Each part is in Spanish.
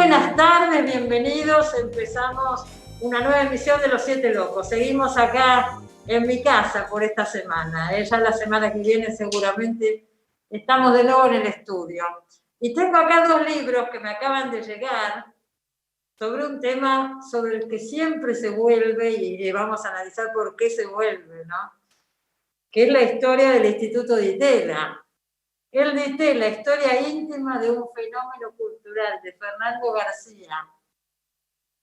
buenas tardes, bienvenidos. Empezamos una nueva emisión de Los Siete Locos. Seguimos acá en mi casa por esta semana. Ya la semana que viene seguramente estamos de nuevo en el estudio. Y tengo acá dos libros que me acaban de llegar sobre un tema sobre el que siempre se vuelve y vamos a analizar por qué se vuelve, ¿no? Que es la historia del Instituto Di Tella. El Di Tella, historia íntima de un fenómeno cultural, de Fernando García.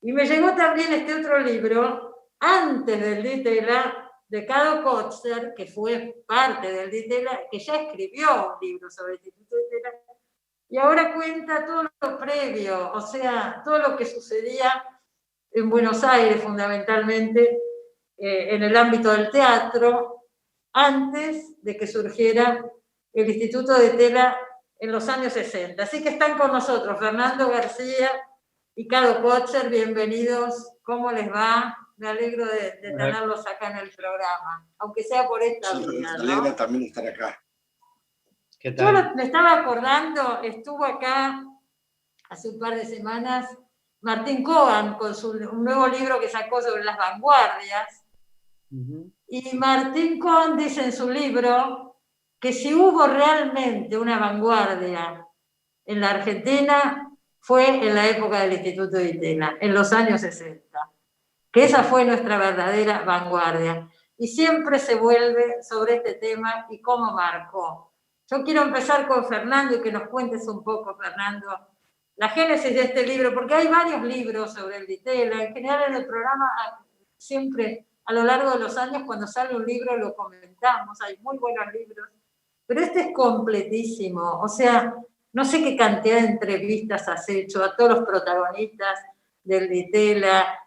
Y me llegó también este otro libro, antes del Di Tella, de Cado Kotzer, que fue parte del Di Tella, que ya escribió un libro sobre el Instituto Di Tella, y ahora cuenta todo lo previo, o sea, todo lo que sucedía en Buenos Aires fundamentalmente, en el ámbito del teatro, antes de que surgiera el Instituto Di Tella en los años 60. Así que están con nosotros Fernando García y Cado Kotzer, bienvenidos. ¿Cómo les va? Me alegro de tenerlos acá en el programa, aunque sea por esta vía, ¿no? Me alegra también estar acá. ¿Qué tal? Yo me estaba acordando, estuvo acá hace un par de semanas Martín Cohen con un nuevo libro que sacó sobre las vanguardias. Y Martín Cohen dice en su libro que si hubo realmente una vanguardia en la Argentina fue en la época del Instituto Di Tella, en los años 60, que esa fue nuestra verdadera vanguardia. Y siempre se vuelve sobre este tema y cómo marcó. Yo quiero empezar con Fernando y que nos cuentes un poco, Fernando, la génesis de este libro, porque hay varios libros sobre el Di Tella. En general en el programa siempre a lo largo de los años cuando sale un libro lo comentamos, hay muy buenos libros, pero este es completísimo, o sea, no sé qué cantidad de entrevistas has hecho a todos los protagonistas del Di Tella,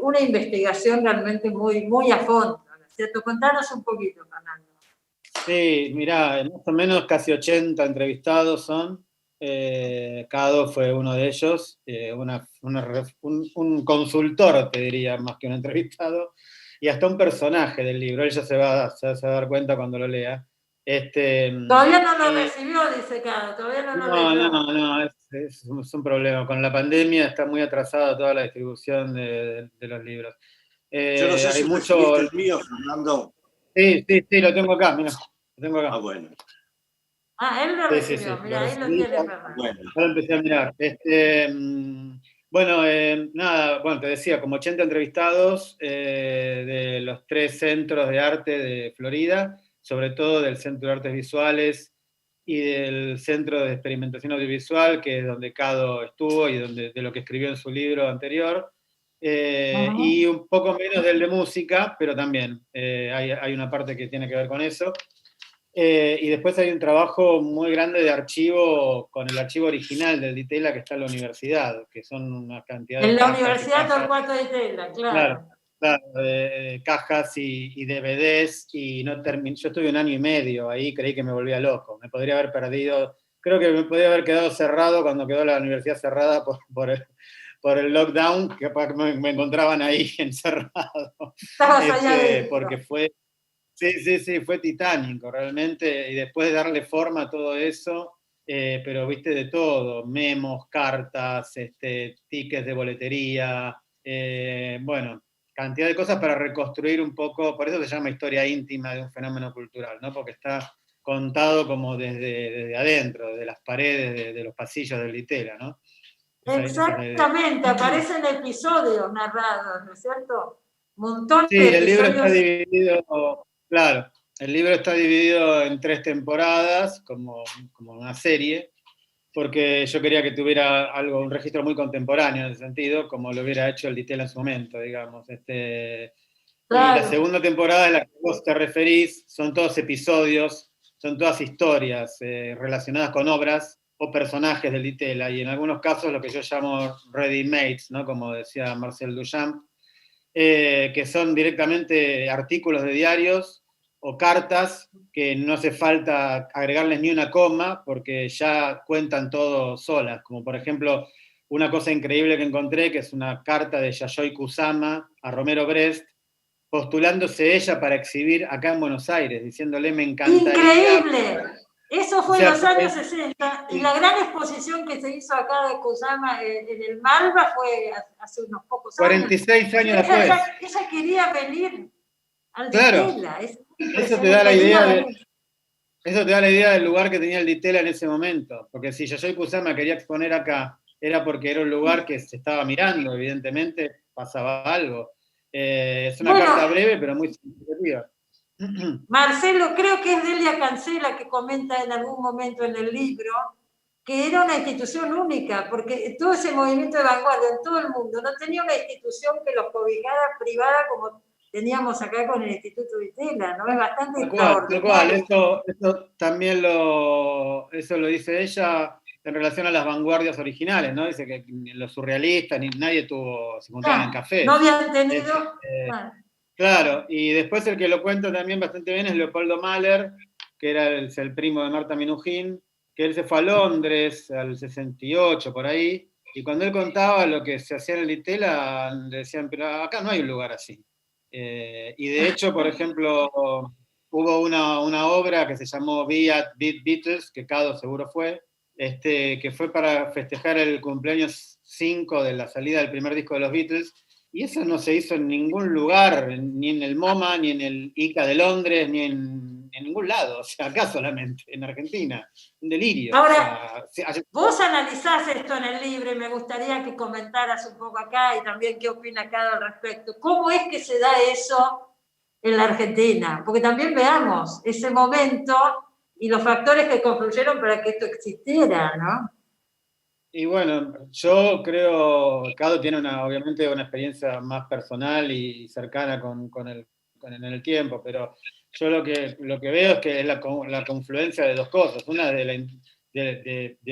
una investigación realmente muy, muy a fondo, ¿no es cierto? Contanos un poquito, Fernando. Sí, mirá, más o menos casi 80 entrevistados son. Cado fue uno de ellos, un consultor, te diría, más que un entrevistado, y hasta un personaje del libro. Él ya se va a dar cuenta cuando lo lea. Todavía no lo recibió, dice Cado, todavía no lo leyó. No, es un problema. Con la pandemia está muy atrasada toda la distribución de los libros. Yo no sé si recibiste el mío, Fernando. Sí, lo tengo acá, mira. Lo tengo acá. Ah, bueno. Él lo recibió, mira, ahí lo tiene Fernando. Bueno, ahora empecé a mirar. Bueno, te decía, como 80 entrevistados de los 3 centros de arte de Florida, sobre todo del Centro de Artes Visuales y del Centro de Experimentación Audiovisual, que es donde Cado estuvo y de lo que escribió en su libro anterior. Y un poco menos del de música, pero también hay una parte que tiene que ver con eso. Y después hay un trabajo muy grande de archivo con el archivo original del Di Tella que está en la universidad, que son una cantidad de en la Universidad Torcuato Di Tella, claro. De cajas y DVDs, y yo estuve 1 año y medio ahí, creí que me volvía loco, me podría haber perdido, creo que me podría haber quedado cerrado cuando quedó la universidad cerrada por el lockdown, que me encontraban ahí encerrado. Porque fue... Sí, fue titánico realmente, y después de darle forma a todo eso, pero viste de todo, memos, cartas, tickets de boletería, bueno, cantidad de cosas para reconstruir un poco, por eso se llama historia íntima de un fenómeno cultural, ¿no? Porque está contado como desde adentro, desde las paredes de los pasillos del Di Tella, ¿no? Exactamente, aparecen episodios narrados, ¿no es cierto? Montones de episodios. Sí, el libro está dividido... Claro, el libro está dividido en 3 temporadas, como una serie, porque yo quería que tuviera un registro muy contemporáneo en ese sentido, como lo hubiera hecho el Di Tella en su momento, digamos. Claro. Y la segunda temporada, en la que vos te referís, son todos episodios, son todas historias relacionadas con obras o personajes del Di Tella, y en algunos casos lo que yo llamo ready-mades, ¿no? Como decía Marcel Duchamp, que son directamente artículos de diarios o cartas que no hace falta agregarles ni una coma porque ya cuentan todo solas, como por ejemplo una cosa increíble que encontré, que es una carta de Yayoi Kusama a Romero Brest, postulándose ella para exhibir acá en Buenos Aires, diciéndole me encantaría... ¡Increíble! Eso fue en los años 60, y la gran exposición que se hizo acá de Kusama en el Malva fue hace unos pocos años. 46 años después. Ella quería venir al Claro, Ditela. eso te da la idea del lugar que tenía el Ditela en ese momento, porque si Yayoi Kusama quería exponer acá, era porque era un lugar que se estaba mirando, evidentemente pasaba algo. Es una carta breve, pero muy significativa. Marcelo, creo que es Delia Cancela que comenta en algún momento en el libro que era una institución única, porque todo ese movimiento de vanguardia en todo el mundo no tenía una institución que los cobijara privada como teníamos acá con el Instituto Ditela, ¿no? Es bastante extraordinario. Tal cual. Esto también lo dice ella en relación a las vanguardias originales, ¿no? Dice que los surrealistas, ni nadie se juntaban en café. No habían tenido... Claro, y después el que lo cuenta también bastante bien es Leopoldo Mahler, que era el primo de Marta Minujín, que él se fue a Londres al 68, por ahí, y cuando él contaba lo que se hacía en el Ditela, le decían, pero acá no hay un lugar así. Y de hecho, por ejemplo, hubo una obra que se llamó Beat Beatles, que Cado seguro fue, que fue para festejar el cumpleaños 5 de la salida del primer disco de los Beatles, y eso no se hizo en ningún lugar, ni en el MoMA, ni en el ICA de Londres, ni en ningún lado, o sea, acá solamente, en Argentina. Un delirio. Ahora, vos analizás esto en el libro y me gustaría que comentaras un poco acá y también qué opina cada al respecto. ¿Cómo es que se da eso en la Argentina? Porque también veamos ese momento y los factores que confluyeron para que esto existiera, ¿no? Y bueno, yo creo, Cado tiene obviamente una experiencia más personal y cercana en el tiempo, pero yo lo que veo es que es la confluencia de dos cosas. Una de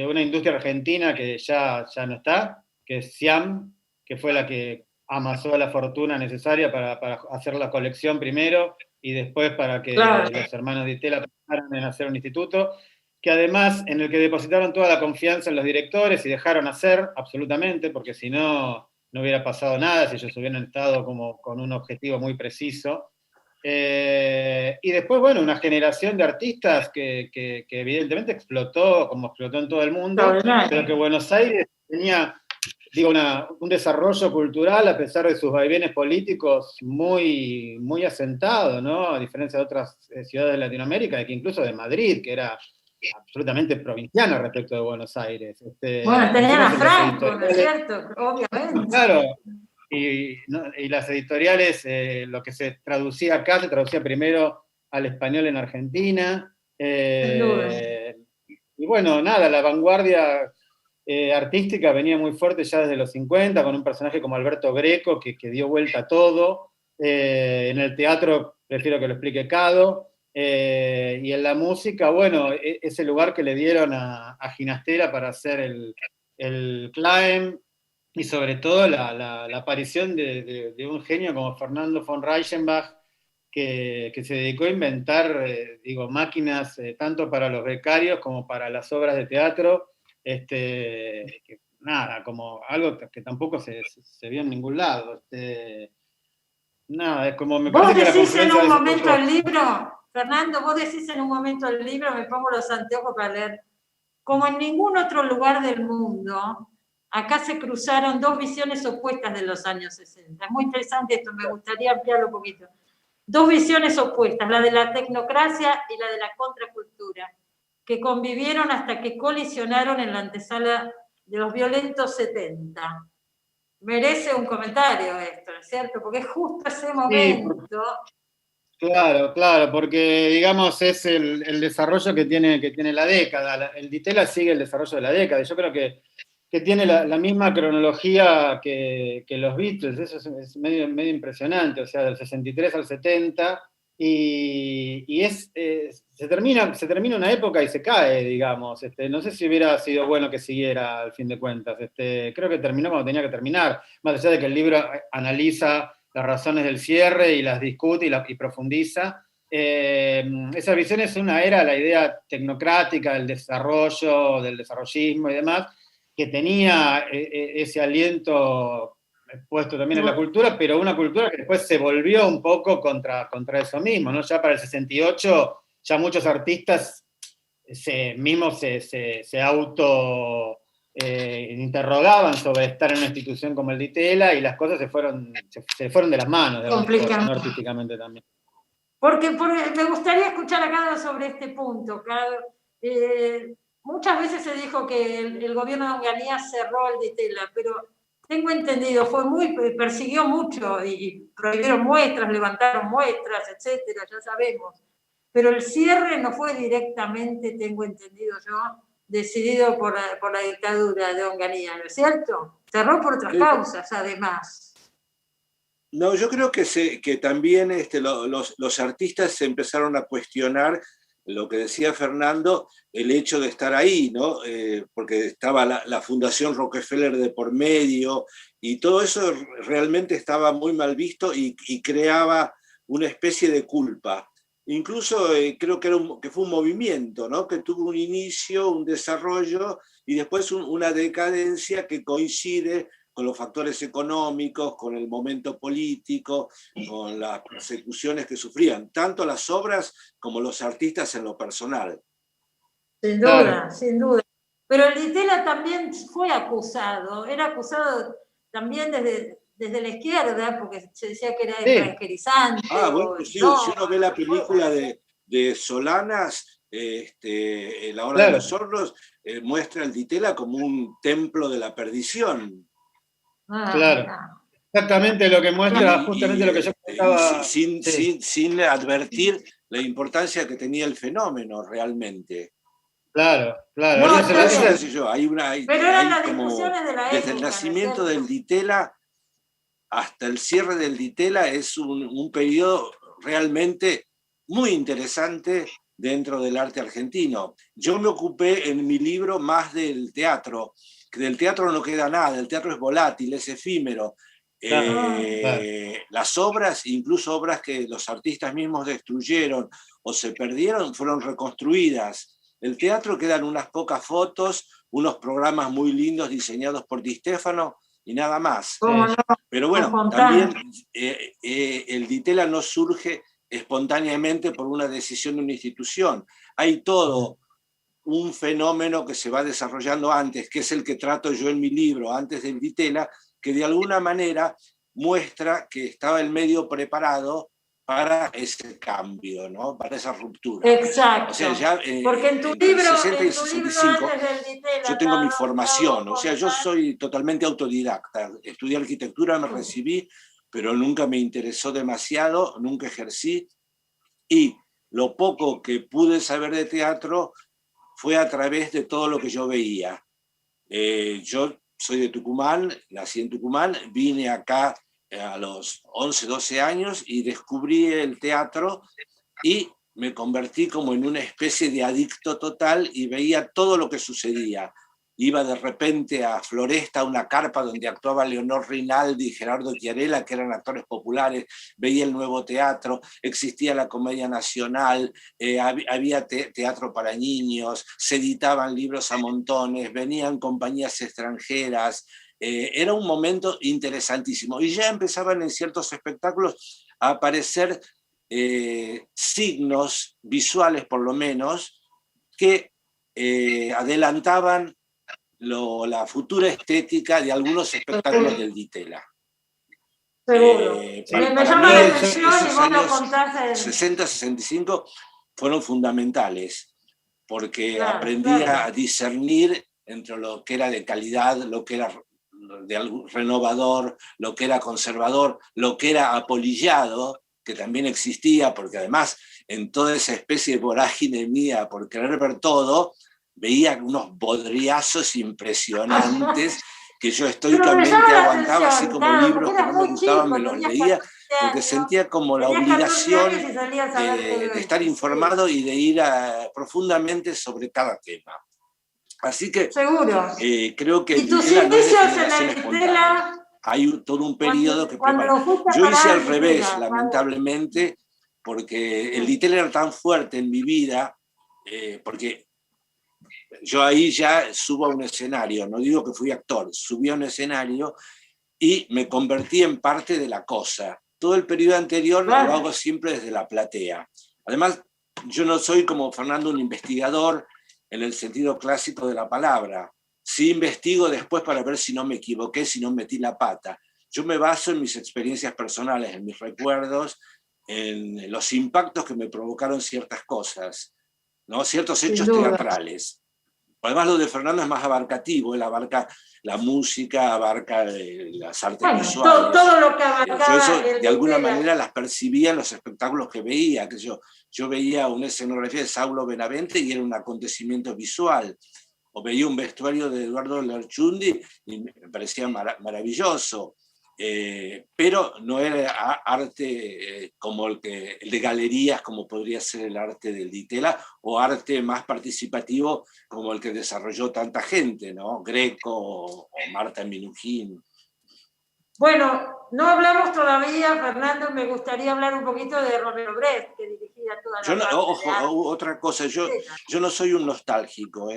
una industria argentina que ya no está, que es Siam, que fue la que amasó la fortuna necesaria para hacer la colección primero y después para que los hermanos Ditela pensaran en hacer un instituto, que además en el que depositaron toda la confianza en los directores y dejaron hacer absolutamente, porque si no, no hubiera pasado nada si ellos hubieran estado como con un objetivo muy preciso. Y después, bueno, una generación de artistas que evidentemente explotó, como explotó en todo el mundo, pero que Buenos Aires tenía, un desarrollo cultural, a pesar de sus vaivenes políticos, muy, muy asentado, ¿no? A diferencia de otras ciudades de Latinoamérica, que incluso de Madrid, que era absolutamente provinciana respecto de Buenos Aires. Bueno, tenían a Franco, ¿no es cierto? Obviamente. Claro, y las editoriales, lo que se traducía acá, se traducía primero al español en Argentina. Y bueno, nada, la vanguardia artística venía muy fuerte ya desde los 50, con un personaje como Alberto Greco, que dio vuelta a todo. En el teatro, prefiero que lo explique Cado. Y en la música, bueno, ese lugar que le dieron a Ginastera para hacer el Climb, y sobre todo la aparición de un genio como Fernando von Reichenbach, que se dedicó a inventar, máquinas tanto para los becarios como para las obras de teatro, nada, como algo que tampoco se vio en ningún lado. Nada, es como me parece que la confluencia en un momento el libro, Fernando, vos decís en un momento el libro, me pongo los anteojos para leer, como en ningún otro lugar del mundo, acá se cruzaron dos visiones opuestas de los años 60. Es muy interesante esto, me gustaría ampliarlo un poquito. Dos visiones opuestas, la de la tecnocracia y la de la contracultura, que convivieron hasta que colisionaron en la antesala de los violentos 70. Merece un comentario esto, ¿no es cierto? Porque es justo ese momento. Sí, claro, porque digamos es el desarrollo que tiene la década. El Ditela sigue el desarrollo de la década. Yo creo que tiene la misma cronología que los Beatles. Eso es medio impresionante, o sea, del 63 al 70. Y se termina una época y se cae, digamos. No sé si hubiera sido bueno que siguiera al fin de cuentas. Creo que terminó cuando tenía que terminar, más allá de que el libro analiza las razones del cierre y las discute y profundiza. Esa visión es una era la idea tecnocrática del desarrollo, del desarrollismo y demás, que tenía ese aliento puesto también en la cultura, pero una cultura que después se volvió un poco contra eso mismo, ¿no? Ya para el 68, ya muchos artistas se auto interrogaban sobre estar en una institución como el Ditela, y las cosas se fueron de las manos, de alguna forma, ¿no? Artísticamente también. Porque me gustaría escuchar acá sobre este punto. Muchas veces se dijo que el gobierno de Onganía cerró el Ditela, pero tengo entendido, persiguió mucho y prohibieron muestras, levantaron muestras, etcétera, ya sabemos. Pero el cierre no fue directamente, tengo entendido yo, decidido por la dictadura de Onganía, ¿no es cierto? Cerró por otras causas, además. No, yo creo que también los artistas se empezaron a cuestionar lo que decía Fernando, el hecho de estar ahí, ¿no? Porque estaba la Fundación Rockefeller de por medio, y todo eso realmente estaba muy mal visto y creaba una especie de culpa. Incluso creo que fue un movimiento, ¿no? Que tuvo un inicio, un desarrollo y después una decadencia que coincide con los factores económicos, con el momento político, con las persecuciones que sufrían, tanto las obras como los artistas en lo personal. Sin duda, claro. Sin duda. Pero el Ditela también fue acusado, era acusado también desde la izquierda, porque se decía que era extranjerizante. Bueno, sí, no. Si uno ve la película de Solanas, La Hora de los Sordos, muestra el Ditela como un templo de la perdición. Claro. Exactamente lo que muestra, justamente lo que yo contaba. Sin advertir la importancia que tenía el fenómeno realmente. Claro. No, hay pero eran las discusiones de la época. Desde el nacimiento del Ditela hasta el cierre del Ditela es un periodo realmente muy interesante dentro del arte argentino. Yo me ocupé en mi libro más del teatro, que del teatro no queda nada, el teatro es volátil, es efímero. Las obras, incluso obras que los artistas mismos destruyeron o se perdieron, fueron reconstruidas. El teatro quedan unas pocas fotos, unos programas muy lindos diseñados por Di Stefano y nada más. Pero bueno, también el Ditela no surge espontáneamente por una decisión de una institución. Hay todo un fenómeno que se va desarrollando antes, que es el que trato yo en mi libro, antes del Ditela, que de alguna manera muestra que estaba el medio preparado para ese cambio, ¿no? Para esa ruptura. Exacto. O sea, ya, porque en tu libro, 60 y 65, Ditela, yo tengo mi formación, o sea, yo soy totalmente autodidacta. Estudié arquitectura, me recibí, pero nunca me interesó demasiado, nunca ejercí, y lo poco que pude saber de teatro fue a través de todo lo que yo veía. Yo soy de Tucumán, nací en Tucumán, vine acá a los 11, 12 años y descubrí el teatro y me convertí como en una especie de adicto total y veía todo lo que sucedía. Iba de repente a Floresta, una carpa donde actuaba Leonor Rinaldi y Gerardo Chiarella, que eran actores populares, veía el Nuevo Teatro, existía la Comedia Nacional, había teatro para niños, se editaban libros a montones, venían compañías extranjeras, era un momento interesantísimo. Y ya empezaban en ciertos espectáculos a aparecer signos visuales, por lo menos, que adelantaban la futura estética de algunos espectáculos del Ditela. Seguro. Para llama mí la atención y esos vos lo años contás 60-65 fueron fundamentales, porque aprendí a discernir entre lo que era de calidad, lo que era renovador, lo que era conservador, lo que era apolillado, que también existía, porque además en toda esa especie de vorágine mía por querer ver todo, veía unos bodriazos impresionantes que yo estoicamente aguantaba, así como libros que no me gustaban, me los leía, porque sentía como la obligación de estar informado y de ir profundamente sobre cada tema. Así que creo que ¿Y tus inicios en el Ditela? Hay todo un periodo que preparó. Yo hice al revés, lamentablemente, porque el Ditela era tan fuerte en mi vida, porque yo ahí ya subo a un escenario, no digo que fui actor, subí a un escenario y me convertí en parte de la cosa. Todo el periodo anterior lo hago siempre desde la platea. Además, yo no soy como Fernando un investigador, en el sentido clásico de la palabra. Sí investigo después para ver si no me equivoqué, si no metí la pata. Yo me baso en mis experiencias personales, en mis recuerdos, en los impactos que me provocaron ciertas cosas, ¿no? Ciertos hechos teatrales. Además, lo de Fernando es más abarcativo, él abarca la música, abarca las artes visuales. Todo lo que abarcaba. Yo eso, de alguna manera, las percibía en los espectáculos que veía. Que yo veía una escenografía de Saulo Benavente y era un acontecimiento visual. O veía un vestuario de Eduardo Lerchundi y me parecía maravilloso. Pero no era arte como el de galerías, como podría ser el arte del Ditela, o arte más participativo como el que desarrolló tanta gente, ¿no? Greco o Marta Minujín. Bueno, no hablamos todavía, Fernando, me gustaría hablar un poquito de Romero Brest, que dirigía toda la otra cosa, yo no soy un nostálgico,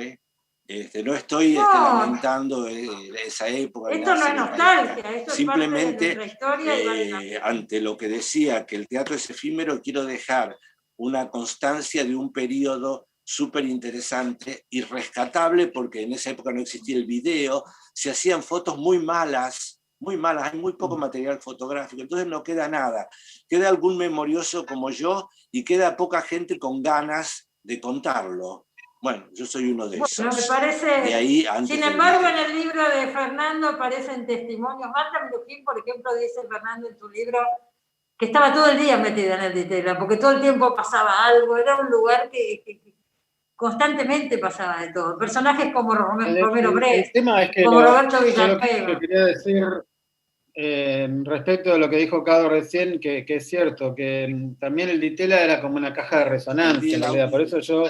no estoy lamentando esa época. Esto no es nostalgia, esto simplemente, es parte de nuestra historia. Ante lo que decía, que el teatro es efímero, quiero dejar una constancia de un periodo súper interesante y rescatable, porque en esa época no existía el video, se hacían fotos muy malas, hay muy poco material fotográfico, entonces no queda nada. Queda algún memorioso como yo y queda poca gente con ganas de contarlo. Bueno, yo soy uno de esos. Me parece, sin embargo, en el libro de Fernando aparecen testimonios. Marta Minujín, por ejemplo, dice Fernando en tu libro que estaba todo el día metida en el Ditela, porque todo el tiempo pasaba algo, era un lugar que constantemente pasaba de todo. Personajes como Romero Brest, como Roberto Villanueva. Lo que quería decir respecto a lo que dijo Cado recién, que es cierto, que también el Ditela era como una caja de resonancia, en realidad. Por eso yo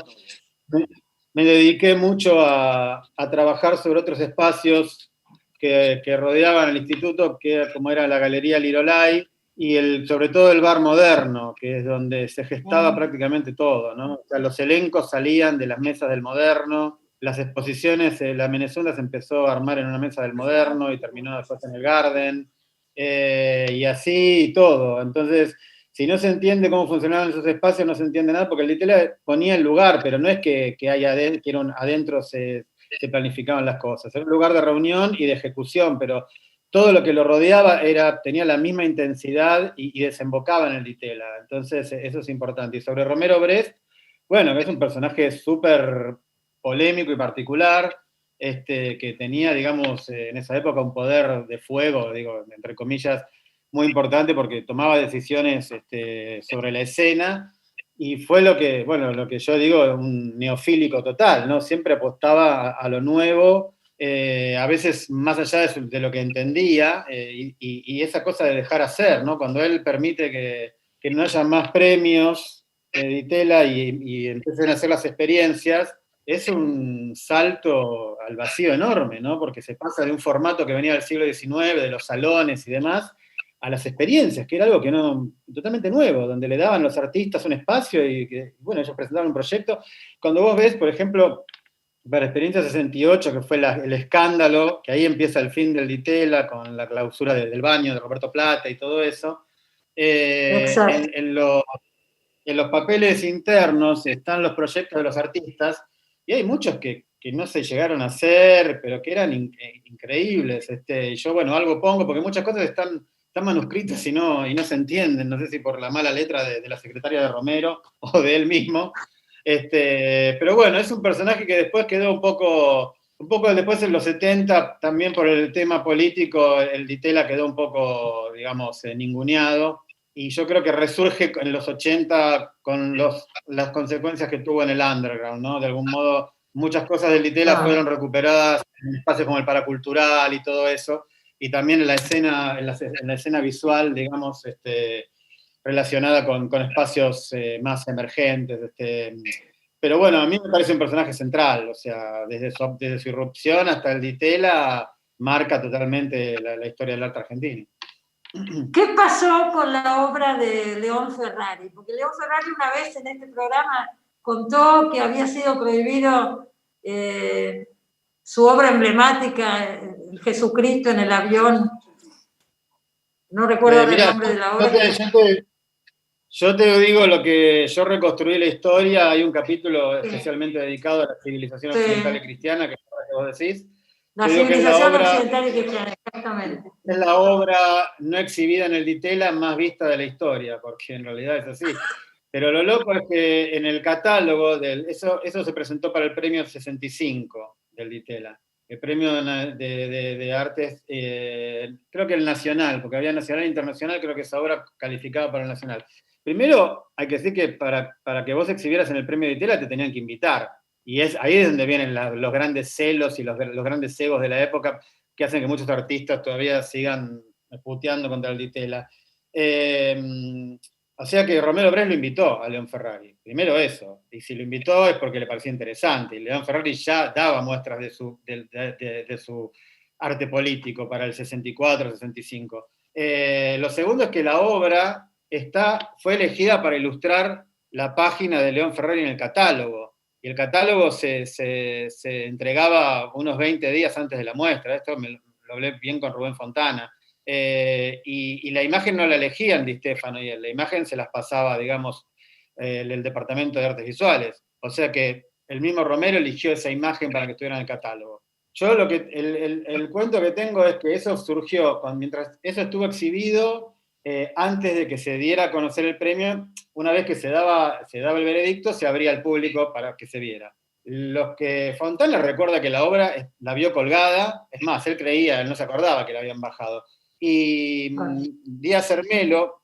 me dediqué mucho a trabajar sobre otros espacios que rodeaban el instituto, como era la Galería Lirolai, y sobre todo el Bar Moderno, que es donde se gestaba prácticamente todo, ¿no? O sea, los elencos salían de las mesas del Moderno, las exposiciones, la Menezunda se empezó a armar en una mesa del Moderno y terminó después en el Garden, y así todo. Entonces, si no se entiende cómo funcionaban esos espacios, no se entiende nada, porque el Ditela ponía el lugar, pero no es que adentro se planificaban las cosas. Era un lugar de reunión y de ejecución, pero todo lo que lo rodeaba tenía la misma intensidad y desembocaba en el Ditela. Entonces, eso es importante. Y sobre Romero Brest, bueno, es un personaje súper polémico y particular, que tenía, digamos, en esa época un poder de fuego, digo, entre comillas, muy importante porque tomaba decisiones sobre la escena, y fue lo que yo digo, un neofílico total, ¿no? Siempre apostaba a lo nuevo, a veces más allá de lo que entendía, y esa cosa de dejar hacer, ¿no? Cuando él permite que no haya más premios de Ditela y empiecen a hacer las experiencias, es un salto al vacío enorme, ¿no? Porque se pasa de un formato que venía del siglo XIX, de los salones y demás, a las experiencias, que era algo totalmente nuevo, donde le daban los artistas un espacio y bueno, ellos presentaban un proyecto. Cuando vos ves, por ejemplo, para Experiencia 68, que fue el escándalo, que ahí empieza el fin del Ditela con la clausura del baño de Roberto Plata y todo eso, en los papeles internos están los proyectos de los artistas, y hay muchos que no se llegaron a hacer, pero que eran increíbles. Yo, bueno, algo pongo, porque muchas cosas están manuscritas y no se entienden, no sé si por la mala letra de la secretaria de Romero o de él mismo. Pero bueno, es un personaje que después quedó un poco después en los 70, también por el tema político, el Ditela quedó un poco, digamos, ninguneado, y yo creo que resurge en los 80 con las consecuencias que tuvo en el underground, ¿no? De algún modo, muchas cosas del Ditela fueron recuperadas en espacios como el Paracultural y todo eso, y también en la escena visual, digamos, relacionada con espacios más emergentes. Pero bueno, a mí me parece un personaje central, o sea, desde su irrupción hasta el Ditela, marca totalmente la historia del arte argentino. ¿Qué pasó con la obra de León Ferrari? Porque León Ferrari una vez en este programa contó que había sido prohibido su obra emblemática, Jesucristo en el avión. No recuerdo el nombre de la obra. Yo te digo lo que yo reconstruí la historia, hay un capítulo especialmente dedicado a la civilización occidental y cristiana, que es lo que vos decís. La civilización occidental y cristiana, exactamente. Es la obra no exhibida en el Ditela más vista de la historia, porque en realidad es así. Pero lo loco es que en el catálogo, eso se presentó para el premio 65 del Ditela, el premio de artes, creo que el nacional, porque había nacional e internacional, creo que esa obra calificaba para el nacional. Primero, hay que decir que para que vos exhibieras en el premio Ditela te tenían que invitar, y ahí es donde vienen los grandes celos y los grandes egos de la época, que hacen que muchos artistas todavía sigan puteando contra el Ditela. O sea que Romero Brés lo invitó a León Ferrari. Primero eso. Y si lo invitó es porque le parecía interesante. Y León Ferrari ya daba muestras de su arte político para el 64, 65. Lo segundo es que la obra fue elegida para ilustrar la página de León Ferrari en el catálogo. Y el catálogo se entregaba unos 20 días antes de la muestra. Esto lo hablé bien con Rubén Fontana. Y la imagen no la elegían Di Stefano y él, la imagen se las pasaba, digamos, el Departamento de Artes Visuales. O sea que el mismo Romero eligió esa imagen para que estuviera en el catálogo. Yo el cuento que tengo es que eso surgió, mientras eso estuvo exhibido, antes de que se diera a conocer el premio, una vez que se daba el veredicto, se abría al público para que se viera. Fontana recuerda que la obra la vio colgada, es más, él no se acordaba que la habían bajado. Y Díaz Hermelo,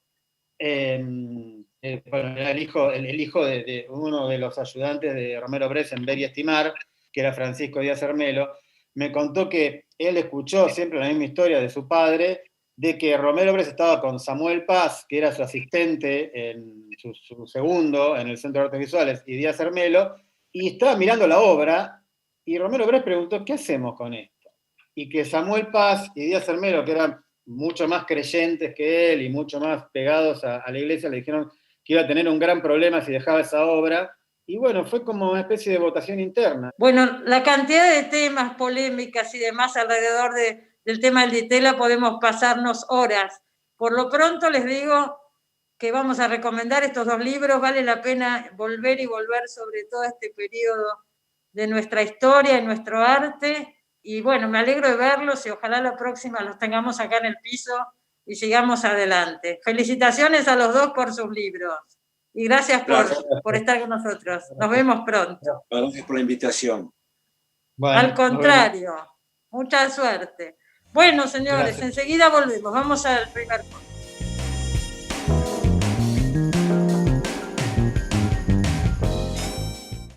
bueno, el hijo de uno de los ayudantes de Romero Brés en Ver y Estimar, que era Francisco Díaz Hermelo, me contó que él escuchó siempre la misma historia de su padre, de que Romero Brés estaba con Samuel Paz, que era su asistente en su segundo en el Centro de Artes Visuales, y Díaz Hermelo, y estaba mirando la obra, y Romero Brés preguntó, ¿qué hacemos con esto? Y que Samuel Paz y Díaz Hermelo, que eran mucho más creyentes que él y mucho más pegados a la iglesia, le dijeron que iba a tener un gran problema si dejaba esa obra. Y bueno, fue como una especie de votación interna. Bueno, la cantidad de temas, polémicas y demás alrededor del tema del Ditela podemos pasarnos horas. Por lo pronto les digo que vamos a recomendar estos 2 libros. Vale la pena volver y volver sobre todo este periodo de nuestra historia y nuestro arte. Y bueno, me alegro de verlos y ojalá la próxima los tengamos acá en el piso y sigamos adelante. Felicitaciones a los 2 por sus libros. Y gracias por estar con nosotros. Nos vemos pronto. Gracias por la invitación. Bueno, al contrario, mucha suerte. Bueno, señores, enseguida volvemos. Vamos al primer punto.